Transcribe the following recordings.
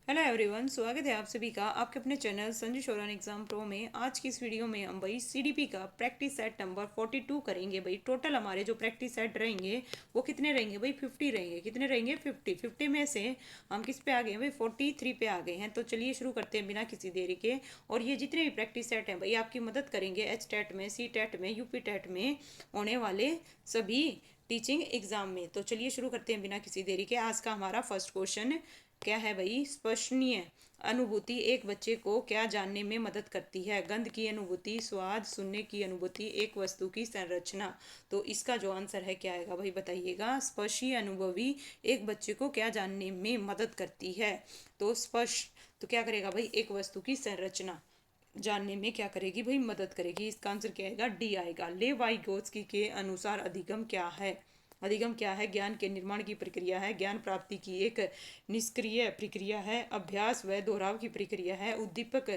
Hello everyone, स्वागत है आप सभी का आपके अपने channel Sanju Sheoran exam pro में। आज की इस वीडियो में हम भाई सीडीपी का प्रैक्टिस सेट नंबर 42 करेंगे। भाई टोटल हमारे जो प्रैक्टिस सेट रहेंगे वो कितने रहेंगे भाई? 50 रहेंगे। कितने रहेंगे? 50 में से हम किस पे आ गए हैं भाई? 43 पे आ गए हैं। तो चलिए शुरू करते हैं बिना किसी देरी के। और ये जितने भी प्रैक्टिस सेट हैं भाई आपकी मदद करेंगे एच टेट में, सी टेट में, यूपी टेट में होने वाले सभी टीचिंग एग्जाम में। तो चलिए शुरू करते हैं बिना किसी देरी के। आज का हमारा फर्स्ट क्वेश्चन क्या है भाई? स्पर्शनीय अनुभूति एक बच्चे को क्या जानने में मदद करती है? गंध की अनुभूति, स्वाद, सुनने की अनुभूति, एक वस्तु की संरचना। तो इसका जो आंसर है क्या आएगा भाई? बताइएगा। स्पर्शीय अनुभवी एक बच्चे को क्या जानने में मदद करती है? तो स्पर्श तो क्या करेगा भाई? एक वस्तु की संरचना जानने में क्या करेगी भाई? मदद करेगी। इसका आंसर क्या आएगा? डी आएगा। लेवाइगोत्स्की के अनुसार अधिगम क्या है? अधिगम क्या है? ज्ञान के निर्माण की प्रक्रिया है, ज्ञान प्राप्ति की एक निष्क्रिय प्रक्रिया है, अभ्यास व दोहराव की प्रक्रिया है, उद्दीपक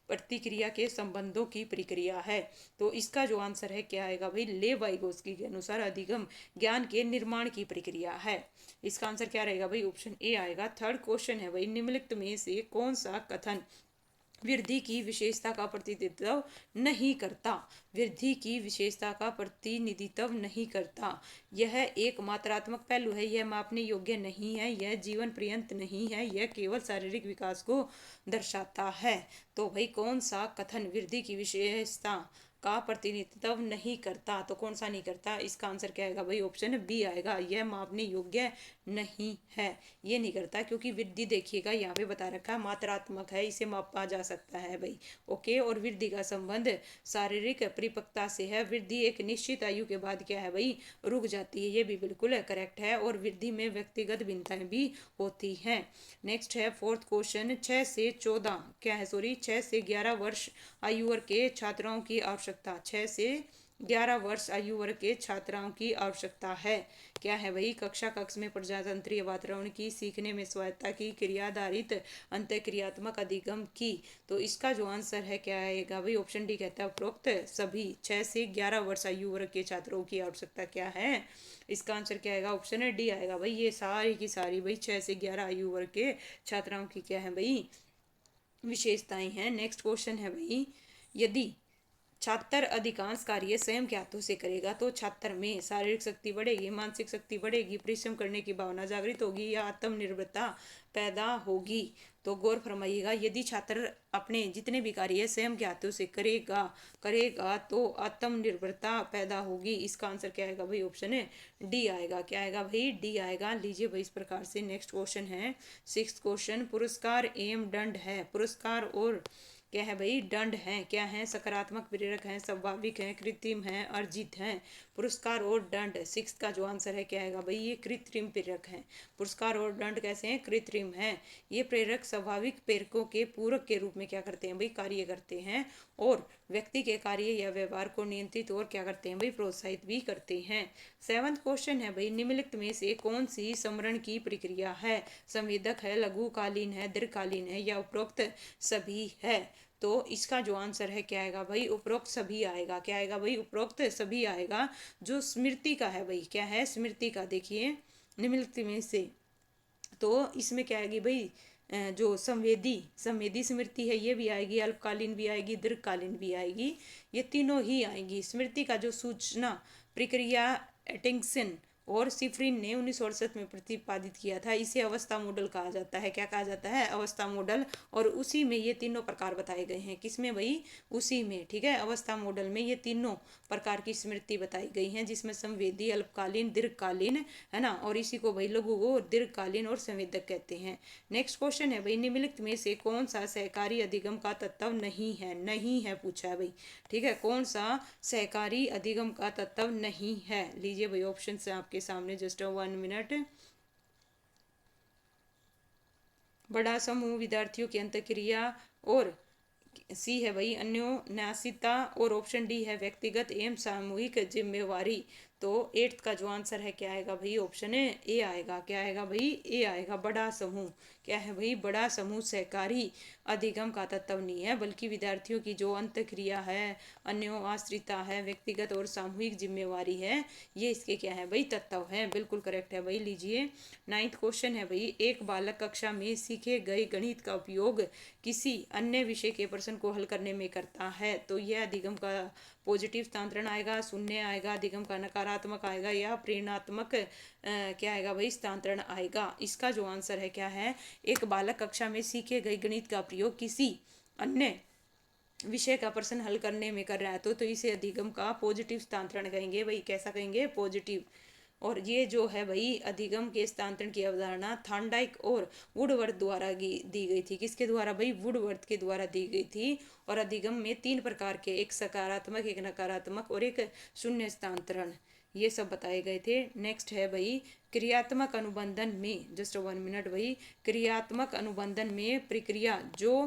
प्रतिक्रिया के संबंधों की प्रक्रिया है। तो इसका जो आंसर है क्या आएगा भाई? लेवाइगोत्स्की के अनुसार अधिगम ज्ञान के निर्माण की प्रक्रिया है। इसका आंसर क्या रहेगा भाई? ऑप्शन ए आएगा। थर्ड क्वेश्चन है भाई, निम्नलिखित में से कौन सा कथन वृद्धि की विशेषता का प्रतिनिधित्व नहीं करता? वृद्धि की विशेषता का प्रतिनिधित्व नहीं करता। यह एक मात्रात्मक पहलू है, यह मापने योग्य नहीं है, यह जीवन पर्यंत नहीं है, यह केवल शारीरिक विकास को दर्शाता है। तो भाई कौन सा कथन वृद्धि की विशेषता का प्रतिनिधित्व नहीं करता? तो कौन सा नहीं करता? इसका आंसर क्या आएगा भाई? ऑप्शन बी आएगा। यह मापने योग्य नहीं है, ये नहीं करता, क्योंकि वृद्धि देखिएगा यहाँ पे बता रखा है मात्रात्मक है, इसे मापा जा सकता है भाई। ओके। और वृद्धि का संबंध शारीरिक परिपक्वता से है। वृद्धि एक निश्चित आयु के बाद क्या है भाई? रुक जाती है, ये भी बिल्कुल करेक्ट है। और वृद्धि में व्यक्तिगत भिन्नताएं भी होती हैं। नेक्स्ट है फोर्थ क्वेश्चन, 6 से 14 क्या है? सॉरी, 6 से 11 वर्ष आयु वर्ग के छात्राओं की आवश्यकता। 6 से 11 वर्ष आयु वर्ग के छात्राओं की आवश्यकता है। क्या है भाई? कक्षा कक्ष में प्रजातंत्रीय वातावरण की, सीखने में स्वायत्ता की, क्रियाधारित अंतःक्रियात्मक अधिगम की। तो इसका जो आंसर है क्या आएगा भाई? ऑप्शन डी कहता है उपरोक्त सभी 6 से 11 वर्ष आयु वर्ग के छात्रों की आवश्यकता क्या है? इसका आंसर क्या आएगा? ऑप्शन डी आएगा भाई। ये सारी की सारी भाई 6 से 11 आयु वर्ग के छात्राओं की क्या है भाई? विशेषताएं हैं। नेक्स्ट क्वेश्चन है भाई, यदि छात्र अधिकांश कार्य स्वयं के हाथों से करेगा तो छात्र में शारीरिक शक्ति बढ़ेगी, मानसिक शक्ति बढ़ेगी, परिश्रम करने की भावना जागृत होगी या आत्मनिर्भरता पैदा होगी? तो गौर फरमाइएगा। यदि छात्र अपने जितने भी कार्य स्वयं के हाथों से करेगा करेगा तो आत्मनिर्भरता पैदा होगी। इसका आंसर क्या आएगा भाई? ऑप्शन है डी आएगा। क्या आएगा भाई? डी आएगा। लीजिए भाई इस प्रकार से नेक्स्ट क्वेश्चन है, सिक्स्थ क्वेश्चन। पुरस्कार एवं दंड है। पुरस्कार और क्या है भाई? दंड है। क्या है? सकारात्मक प्रेरक है, स्वाभाविक है, कृत्रिम है, अर्जित है। पुरस्कार और दंड, सिक्स का जो आंसर है क्या आएगा भाई? ये कृत्रिम प्रेरक है। पुरस्कार और दंड कैसे हैं? कृत्रिम है। ये प्रेरक स्वाभाविक प्रेरकों के पूरक के रूप में क्या करते हैं भाई? कार्य करते हैं और व्यक्ति के कार्य या व्यवहार को नियंत्रित और क्या करते हैं भाई? प्रोत्साहित भी करते हैं। सेवंथ क्वेश्चन है भाई, निम्नलिखित में से कौन सी समरण की प्रक्रिया है? संवेदक है, लघुकालीन है, दीर्घकालीन है या उपरोक्त सभी है? तो इसका जो आंसर है क्या आएगा भाई? उपरोक्त सभी आएगा। क्या आएगा भाई? उपरोक्त सभी आएगा। जो स्मृति का है भाई, क्या है? स्मृति का। देखिए निम्नलिखित में से तो इसमें क्या आएगी भाई? जो संवेदी संवेदी स्मृति है ये भी आएगी, अल्पकालीन भी आएगी, दीर्घकालीन भी आएगी। ये तीनों ही आएगी। स्मृति का जो सूचना प्रक्रिया एटिंगसन और सिफरिन ने 1968 में प्रतिपादित किया था, इसे अवस्था मॉडल कहा जाता है। क्या कहा जाता है? अवस्था मॉडल। और उसी में ये तीनों प्रकार बताए गए हैं। किसमें भाई? उसी में। ठीक है, अवस्था मॉडल में ये तीनों प्रकार की स्मृति बताई गई हैं, जिसमें संवेदी, अल्पकालीन, दीर्घकालीन है ना। और इसी को भाई लघु को दीर्घकालीन और संवेदक कहते हैं। नेक्स्ट क्वेश्चन है भाई, निम्नलिखित में से कौन सा सहकारी अधिगम का तत्व नहीं है? नहीं है पूछा है भाई। ठीक है, कौन सा सहकारी अधिगम का तत्व नहीं है? लीजिए भाई ऑप्शन से आपके सामने, जस्ट 1 मिनट। बड़ा समूह, विद्यार्थियों की अंतःक्रिया, और सी है भाई अन्योन्यासिता, और ऑप्शन डी है व्यक्तिगत एवं सामूहिक जिम्मेवारी। तो 8th का जो आंसर है क्या आएगा भाई, ऑप्शन है ए आएगा। क्या आएगा भाई, ए आएगा। बड़ा समूह, क्या है भाई, बड़ा समूह सहकारी अधिगम का तत्व नहीं है, बल्कि विद्यार्थियों की जो अंत क्रिया है, अन्योन्याश्रितता है, व्यक्तिगत और सामूहिक जिम्मेवारी है, ये इसके क्या है भाई, तत्व है। बिल्कुल करेक्ट है भाई। लीजिए 9th क्वेश्चन है भाई, एक बालक कक्षा में सीखे गए गणित का उपयोग किसी अन्य विषय के प्रश्न को हल करने में करता है, तो यह अधिगम का पॉजिटिव स्थानांतरण आएगा, शून्य आएगा, अधिगम का नकारात्मक आएगा, या प्रेरणात्मक क्या आएगा भाई, स्थानांतरण आएगा। इसका जो आंसर है क्या है, एक बालक कक्षा में सीखे गए गणित का प्रयोग किसी अन्य विषय का प्रश्न हल करने में कर रहा है, तो इसे अधिगम का पॉजिटिव स्थानांतरण कहेंगे भाई। कैसा कहेंगे, पॉजिटिव। और ये जो है भाई अधिगम के स्थानांतरण की अवधारणा थॉर्नडाइक और वुडवर्थ द्वारा दी गई थी। किसके द्वारा भाई, वुडवर्थ के द्वारा दी गई थी। और अधिगम में 3 प्रकार के, एक सकारात्मक, एक नकारात्मक और एक शून्य स्थानांतरण, ये सब बताए गए थे। नेक्स्ट है भाई क्रियात्मक अनुबंधन में, जस्ट 1 मिनट भाई, क्रियात्मक अनुबंधन में प्रक्रिया जो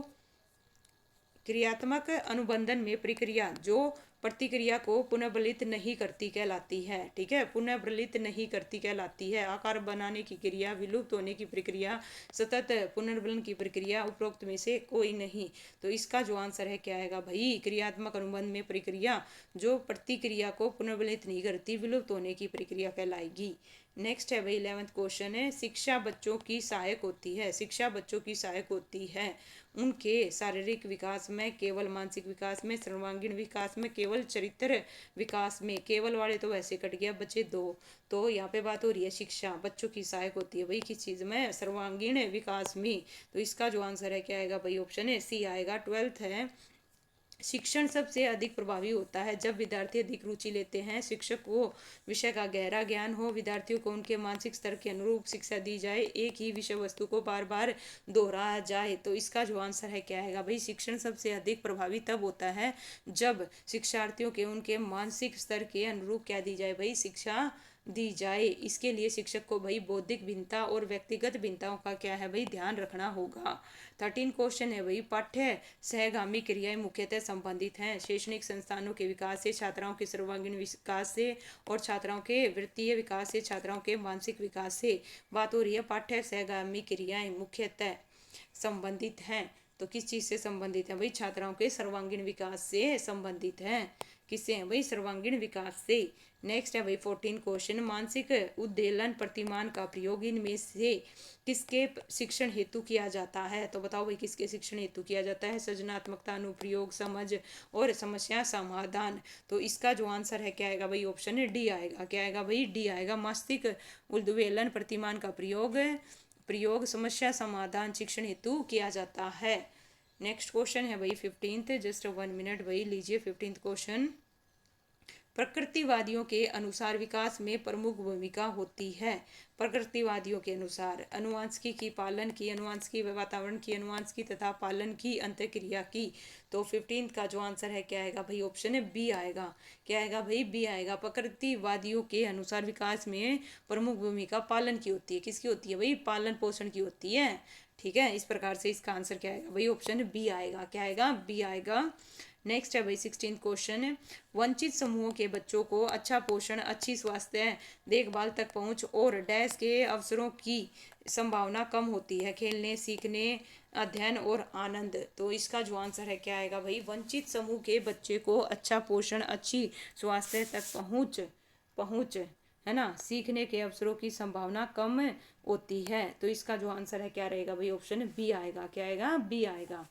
क्रियात्मक अनुबंधन में प्रक्रिया जो प्रतिक्रिया को पुनर्बलित नहीं करती कहलाती है। ठीक है, पुनर्बलित नहीं करती कहलाती है। आकार बनाने की क्रिया, विलुप्त होने की प्रक्रिया, सतत पुनर्बलन की प्रक्रिया, उपरोक्त में से कोई नहीं। तो इसका जो आंसर है क्या आएगा भाई, क्रियात्मक अनुबंध में प्रक्रिया जो प्रतिक्रिया को पुनर्बलित नहीं करती, विलुप्त होने की प्रक्रिया कहलाएगी। नेक्स्ट है भाई 11th क्वेश्चन है, शिक्षा बच्चों की सहायक होती है। शिक्षा बच्चों की सहायक होती है उनके शारीरिक विकास में, केवल मानसिक विकास में, सर्वांगीण विकास में, केवल चरित्र विकास में। केवल वाले तो वैसे कट गया, बचे 2। तो यहाँ पे बात हो रही है शिक्षा बच्चों की सहायक होती है भाई किस चीज़ में, सर्वांगीण विकास में। तो इसका जो आंसर है क्या आएगा भाई, ऑप्शन है सी आएगा। 12th है, शिक्षण सबसे अधिक प्रभावी होता है जब विद्यार्थी अधिक रुचि लेते हैं, शिक्षक को विषय का गहरा ज्ञान हो, विद्यार्थियों को उनके मानसिक स्तर के अनुरूप शिक्षा दी जाए, एक ही विषय वस्तु को बार बार दोहराया जाए। तो इसका जो आंसर है क्या आएगा भाई, शिक्षण सबसे अधिक प्रभावी तब होता है जब शिक्षार्थियों के उनके मानसिक स्तर के अनुरूप क्या दी जाए भाई, शिक्षा दी जाए। इसके लिए शिक्षक को भाई बौद्धिक भिन्नता और व्यक्तिगत भिन्नताओं का क्या है भाई, ध्यान रखना होगा। 13 क्वेश्चन है भाई, पाठ्य सहगामी क्रियाएं मुख्यतः संबंधित हैं शैक्षणिक संस्थानों के विकास से, छात्राओं के सर्वांगीण विकास से, और छात्राओं के वृत्तीय विकास से, छात्राओं के मानसिक विकास से। बात हो रही है पाठ्य सहगामी क्रियाएं मुख्यतः संबंधित हैं, तो किस चीज से संबंधित है भाई, छात्राओं के सर्वांगीण विकास से संबंधित है। किससे है भाई, सर्वांगीण विकास से। नेक्स्ट है भाई 14 क्वेश्चन, मानसिक उद्दीलन प्रतिमान का प्रयोग इनमें से किसके शिक्षण हेतु किया जाता है। तो बताओ भाई किसके शिक्षण हेतु किया जाता है, सृजनात्मकता, अनुप्रयोग, समझ और समस्या समाधान। तो इसका जो आंसर है क्या आएगा भाई, ऑप्शन है डी आएगा। क्या आएगा भाई, डी आएगा। मस्तिष्क उद्दीलन प्रतिमान का प्रयोग समस्या समाधान शिक्षण हेतु किया जाता है। नेक्स्ट क्वेश्चन है भाई 15th, जस्ट 1 मिनट भाई। लीजिए 15th क्वेश्चन, प्रकृतिवादियों के अनुसार विकास में प्रमुख भूमिका होती है। प्रकृतिवादियों के अनुसार अनुवांशिकी की, पालन की, अनुवांशिकी वातावरण की, अनुवांशिकी तथा पालन की, अंतःक्रिया की। तो 15th का जो आंसर है क्या आएगा भाई, ऑप्शन है बी आएगा। क्या आएगा भाई, बी आएगा। प्रकृतिवादियों के अनुसार विकास में प्रमुख भूमिका पालन की होती है। किसकी होती है भाई, पालन पोषण की होती है। ठीक है, इस प्रकार से इसका आंसर क्या आएगा भाई, ऑप्शन बी आएगा। क्या आएगा, बी आएगा। नेक्स्ट है भाई 16th क्वेश्चन, वंचित समूहों के बच्चों को अच्छा पोषण, अच्छी स्वास्थ्य देखभाल तक पहुंच और डैश के अवसरों की संभावना कम होती है, खेलने, सीखने, अध्ययन और आनंद। तो इसका जो आंसर है क्या आएगा भाई, वंचित समूह के बच्चे को अच्छा पोषण, अच्छी स्वास्थ्य तक पहुंच है ना, सीखने के अवसरों की संभावना कम होती है। तो इसका जो आंसर है क्या रहेगा भाई, ऑप्शन बी आएगा। क्या आएगा, बी आएगा।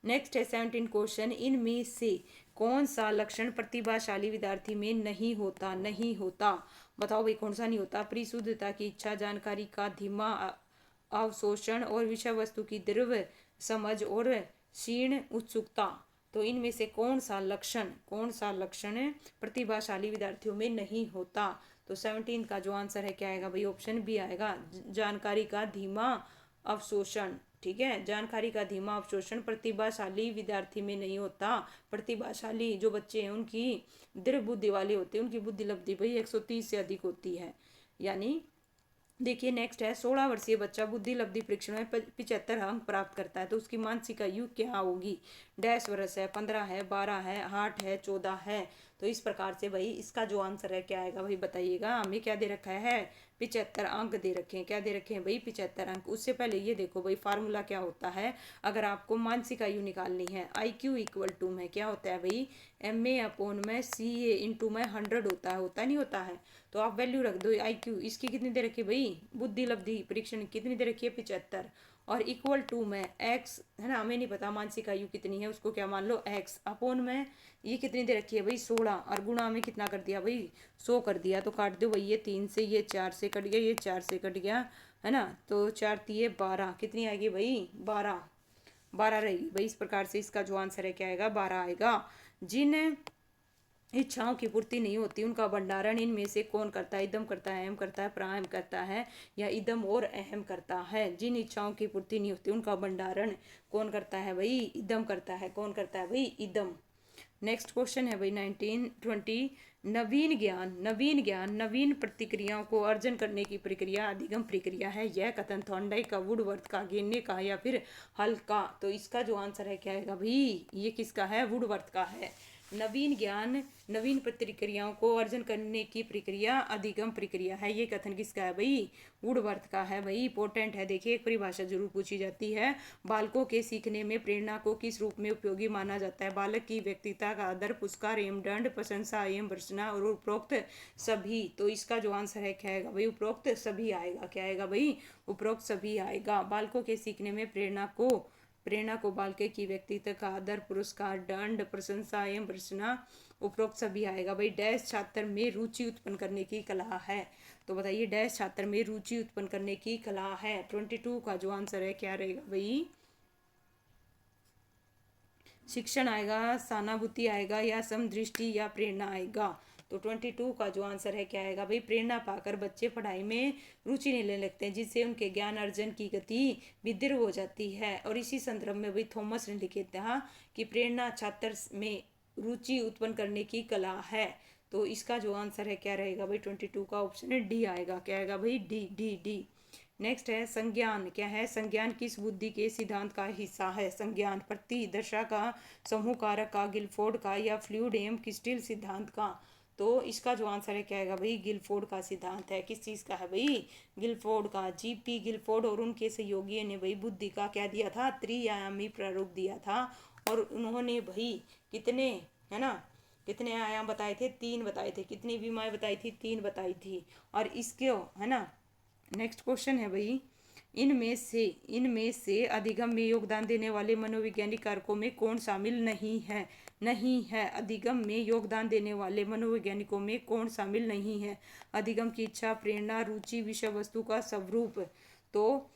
नेक्स्ट है 17 क्वेश्चन, इनमें से कौन सा लक्षण प्रतिभाशाली विद्यार्थी में नहीं होता। बताओ भाई कौन सा नहीं होता, परिशुद्धता की इच्छा, जानकारी का धीमा अवशोषण और विषय वस्तु की दृढ़ समझ और क्षीण उत्सुकता। तो इनमें से कौन सा लक्षण प्रतिभाशाली विद्यार्थियों में नहीं होता। तो 17 का जो आंसर है क्या आएगा भाई, ऑप्शन बी आएगा, जानकारी का धीमा अवशोषण। ठीक है, जानकारी का धीमा अवशोषण प्रतिभाशाली विद्यार्थी में नहीं होता। प्रतिभाशाली जो बच्चे हैं उनकी दृढ़ बुद्धि वाले होते हैं, उनकी बुद्धि लब्धि भाई 130 से अधिक होती है। यानी देखिए नेक्स्ट है, 16 वर्षीय बच्चा बुद्धि लब्धि परीक्षण में 75 अंक प्राप्त करता है, तो उसकी मानसिक आयु क्या होगी। 10 वर्ष है, 15 है, 12 है, 8 है, 14 है। तो इस प्रकार से भाई इसका जो आंसर है क्या आएगा भाई बताइएगा। हमें क्या दे रखा है 75 अंक दे रखे हैं। क्या दे रखे हैं भाई 75 अंक। उससे पहले ये देखो भाई फार्मूला क्या होता है अगर आपको मानसिक आयु निकालनी है। IQ इक्वल टू में क्या होता है भाई MA अपॉन में CA इंटू में 100 होता नहीं होता है। तो आप वैल्यू रख दो IQ इसकी कितनी दे रखी है भाई बुद्धि लब्धि परीक्षण कितनी दे रखी है 75 और इक्वल टू में x है ना। हमें नहीं पता मानसिक आयु कितनी है उसको क्या मान लो x अपॉन में ये कितनी दे रखी है भाई 16 और गुणा में कितना कर दिया भाई 100 कर दिया। तो काट दो भाई ये 3 से ये 4 से कट गया ये 4 से कट गया है ना। तो 4 3 12 कितनी आएगी भाई 12 रहेगी भाई। इस प्रकार से इसका जो आंसर है क्या आएगा 12 आएगा। जिन इच्छाओं की पूर्ति नहीं होती उनका भंडारण इनमें से कौन करता है। इदम करता है, अहम करता है, प्राहम करता है या इदम और अहम करता है। जिन इच्छाओं की पूर्ति नहीं होती उनका भंडारण कौन करता है भाई इदम करता है। कौन करता है भाई इदम। नेक्स्ट क्वेश्चन है भाई 1920 नवीन प्रतिक्रियाओं को अर्जन करने की प्रक्रिया अधिगम प्रक्रिया है। यह कथन थॉर्नडाइक का, वुडवर्थ का, गेने का या फिर हल का। तो इसका जो आंसर है क्या आएगा भाई ये किसका है वुडवर्थ का है। नवीन प्रतिक्रियाओं को अर्जन करने की प्रक्रिया अधिगम प्रक्रिया है। ये कथन किसका है भाई वुडवर्थ का है भाई। इंपॉर्टेंट है देखिए एक परिभाषा जरूर पूछी जाती है। बालकों के सीखने में प्रेरणा को किस रूप में उपयोगी माना जाता है। बालक की व्यक्तित्व का आदर पुरस्कार एवं दंड प्रशंसा एवं भर्त्सना और उपरोक्त सभी। तो इसका जो आंसर है क्या आएगा भाई उपरोक्त सभी आएगा। क्या आएगा भाई उपरोक्त सभी आएगा। बालकों के सीखने में प्रेरणा को बालके की व्यक्तित्व का आदर पुरस्कार दंड प्रशंसा एवं भर्त्सना उपरोक्त सभी आएगा भाई। डैश छात्र में रुचि उत्पन्न करने की कला है। तो बताइए डैश छात्र में रुचि उत्पन्न करने की कला है। 22 का जो आंसर है क्या रहेगा भाई शिक्षण आएगा, सहानुभूति आएगा या समदृष्टि या प्रेरणा आएगा। तो 22 का जो आंसर है क्या आएगा भाई प्रेरणा पाकर बच्चे पढ़ाई में रुचि लेने लगते हैं जिससे उनके ज्ञान अर्जन की गति विद्र हो जाती है। और इसी संदर्भ में भाई थॉमस ने लिखे था कि प्रेरणा छात्र में रुचि उत्पन्न करने की कला है। तो इसका जो आंसर है क्या रहेगा भाई 22 का ऑप्शन है डी आएगा। क्या आएगा भाई डी। नेक्स्ट है संज्ञान। क्या है संज्ञान किस बुद्धि के सिद्धांत का हिस्सा है। संज्ञान प्रति दशा का, समूह कारक का, गिलफोर्ड का या फ्लूइड एवं क्रिस्टल सिद्धांत का। तो इसका जो आंसर है क्या आएगा भाई गिलफोर्ड का सिद्धांत है। किस चीज़ का है भाई गिलफोर्ड का। GP गिलफोर्ड और उनके सहयोगियों ने भाई बुद्धि का क्या दिया था त्रिआयामी प्रारूप दिया था। और उन्होंने भाई कितने है ना कितने आयाम बताए थे 3 बताए थे। कितनी विमाएं बताई थी 3 बताई थी। और इसके है ना नेक्स्ट क्वेश्चन है भाई इनमें से अधिगम में योगदान देने वाले मनोवैज्ञानिक कारकों में कौन शामिल नहीं है। अधिगम में योगदान देने वाले मनोवैज्ञानिकों में कौन शामिल नहीं है। अधिगम की इच्छा, प्रेरणा, रुचि, विषय वस्तु का स्वरूप। तो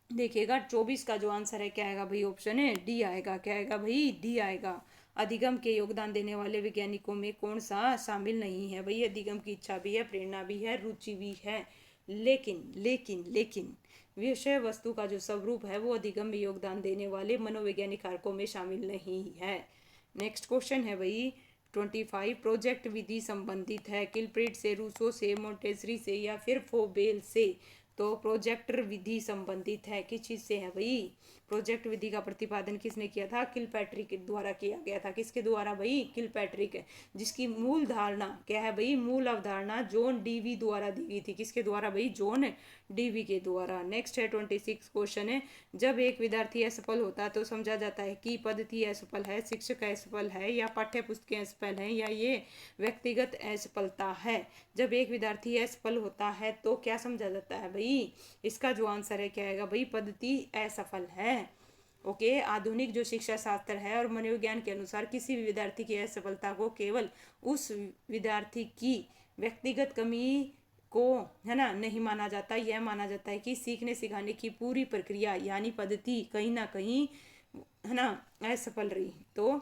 देखिएगा 24 का जो आंसर है क्या आएगा भाई ऑप्शन है डी आएगा। क्या आएगा भाई डी आएगा। अधिगम के योगदान देने वाले वैज्ञानिकों में कौन सा शामिल नहीं है भाई अधिगम की इच्छा भी है, प्रेरणा भी है, रुचि भी है, लेकिन विषय वस्तु का जो स्वरूप है वो अधिगम में योगदान देने वाले मनोवैज्ञानिक कारकों में शामिल नहीं है। नेक्स्ट क्वेश्चन है भाई 25 प्रोजेक्ट विधि संबंधित है किलप्रिट से, रूसो से, मोंटेसरी से या फिर फोबेल से। तो प्रोजेक्ट विधि संबंधित है किस चीज से है भाई प्रोजेक्ट विधि का प्रतिपादन किसने किया था किलपैट्रिक द्वारा किया गया था। किसके द्वारा भाई किलपैट्रिक। जिसकी मूल धारणा क्या है भाई मूल अवधारणा जॉन डीवी द्वारा दी गई थी। किसके द्वारा भाई जॉन डीवी के द्वारा। नेक्स्ट है 26 क्वेश्चन है जब एक विद्यार्थी असफल होता है तो समझा जाता है कि पद्धति असफल है, शिक्षक असफल है या पाठ्य पुस्तकें असफल है या ये व्यक्तिगत असफलता है। जब एक विद्यार्थी असफल होता है तो क्या समझा जाता है भाई इसका जो आंसर है क्या आएगा भाई पद्धति असफल है। ओके आधुनिक जो शिक्षा शास्त्र है और मनोविज्ञान के अनुसार किसी भी विद्यार्थी की असफलता को केवल उस विद्यार्थी की व्यक्तिगत कमी को है ना नहीं माना जाता। यह माना जाता है कि सीखने सिखाने की पूरी प्रक्रिया यानी पद्धति कहीं ना कहीं है ना असफल रही। तो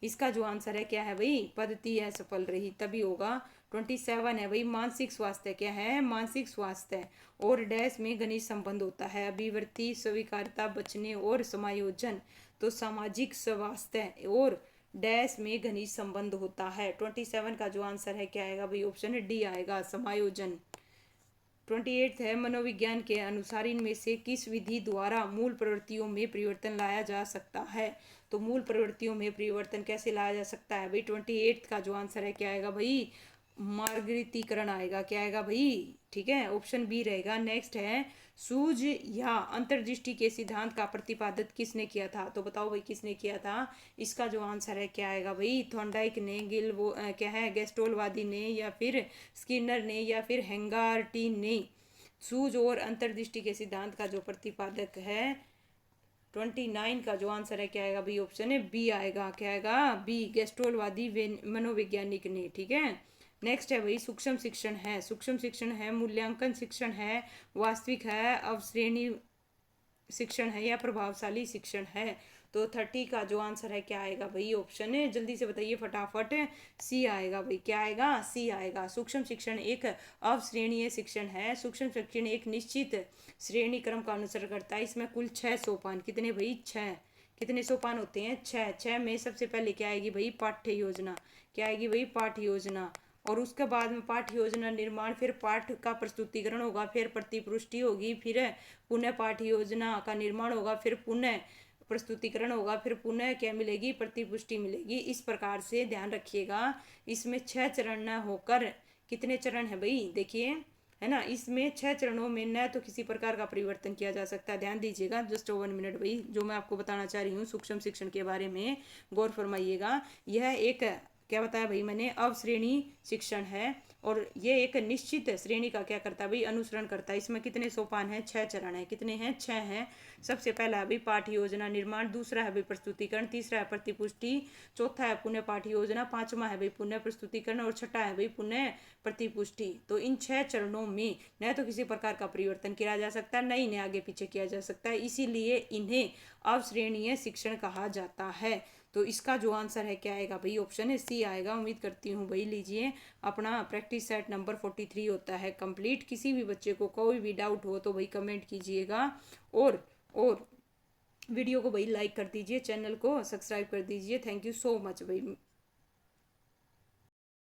इसका जो आंसर है क्या है भाई पद्धति असफल रही तभी होगा। 27 है भाई मानसिक स्वास्थ्य। क्या है मानसिक स्वास्थ्य और डैश में घनिष्ठ संबंध होता है अभिवृत्ति, स्वीकार्यता, बचने और समायोजन। तो सामाजिक स्वास्थ्य और डैश में घनिष्ठ संबंध होता है। 27 का जो आंसर है क्या आएगा भाई ऑप्शन डी आएगा समायोजन। 28 है, मनोविज्ञान के अनुसार इनमें से किस विधि द्वारा मूल प्रवृत्तियों में परिवर्तन लाया जा सकता है। तो मूल प्रवृत्तियों में परिवर्तन कैसे लाया जा सकता है भाई, 28 का जो आंसर है क्या आएगा भाई, मार्गरीतीकरण आएगा। क्या आएगा भाई, ठीक है, ऑप्शन बी रहेगा। नेक्स्ट है, सूझ या अंतर्दृष्टि के सिद्धांत का प्रतिपादन किसने किया था। तो बताओ भाई किसने किया था। इसका जो आंसर है क्या आएगा भाई, थॉर्नडाइक ने, गिल वो क्या है, गेस्टोलवादी ने, या फिर स्किनर ने, या फिर हेंगार्टी ने। सूझ और अंतर्दृष्टि के सिद्धांत का जो प्रतिपादक है 29 का जो आंसर है क्या आएगा भाई, ऑप्शन है बी आएगा। क्या आएगा, बी, गेस्टोलवादी मनोवैज्ञानिक ने। ठीक है, नेक्स्ट है भाई, सूक्ष्म शिक्षण है। सूक्ष्म शिक्षण है, मूल्यांकन शिक्षण है, वास्तविक है, अवश्रेणी शिक्षण है, या प्रभावशाली शिक्षण है। तो 30 का जो आंसर है क्या आएगा भाई, ऑप्शन है, जल्दी से बताइए फटाफट, सी आएगा भाई। क्या आएगा, सी आएगा। सूक्ष्म शिक्षण एक अवश्रेणीय शिक्षण है। सूक्ष्म शिक्षण एक निश्चित श्रेणी क्रम का अनुसरण करता है। इसमें कुल 6 सोपान, कितने भाई, 6, कितने सोपान होते हैं, 6। 6 में सबसे पहले क्या आएगी भाई, पाठ्य योजना। क्या आएगी भाई, पाठ्य योजना। और उसके बाद में पाठ्य योजना निर्माण, फिर पाठ का प्रस्तुतिकरण होगा, फिर प्रतिपुष्टि होगी, फिर पुनः पाठ्य योजना का निर्माण होगा, फिर पुनः प्रस्तुतिकरण होगा, फिर पुनः क्या मिलेगी, प्रतिपुष्टि मिलेगी। इस प्रकार से ध्यान रखिएगा, इसमें 6 चरण न होकर कितने चरण है भाई, देखिए, है ना, इसमें 6 चरणों में न तो किसी प्रकार का परिवर्तन किया जा सकता है। ध्यान दीजिएगा, जस्ट 1 मिनट भाई, जो मैं आपको बताना चाह रही हूँ सूक्ष्म शिक्षण के बारे में गौर फरमाइएगा। यह एक, क्या बताया भाई मैंने, अवश्रेणी शिक्षण है, और ये एक निश्चित श्रेणी का क्या करता है भाई, अनुसरण करता है। इसमें कितने सोपान हैं, 6 चरण है। कितने हैं, 6 हैं। सबसे पहला है भाई पाठ्य योजना निर्माण, दूसरा है भाई प्रस्तुतिकरण, तीसरा है प्रतिपुष्टि, चौथा है पुनः पाठ्य योजना, पांचवा है भाई पुनः प्रस्तुतिकरण, और छठा है भाई पुनः प्रतिपुष्टि। तो इन 6 चरणों में न तो किसी प्रकार का परिवर्तन किया जा सकता है, न इन्हें आगे पीछे किया जा सकता है, इसीलिए इन्हें अवश्रेणीय शिक्षण कहा जाता है। तो इसका जो आंसर है क्या आएगा भाई, ऑप्शन है सी आएगा। उम्मीद करती हूँ भाई, लीजिए अपना प्रैक्टिस सेट नंबर 43 होता है कंप्लीट। किसी भी बच्चे को कोई भी डाउट हो तो भाई कमेंट कीजिएगा, और वीडियो को भाई लाइक कर दीजिए, चैनल को सब्सक्राइब कर दीजिए। थैंक यू सो मच भाई।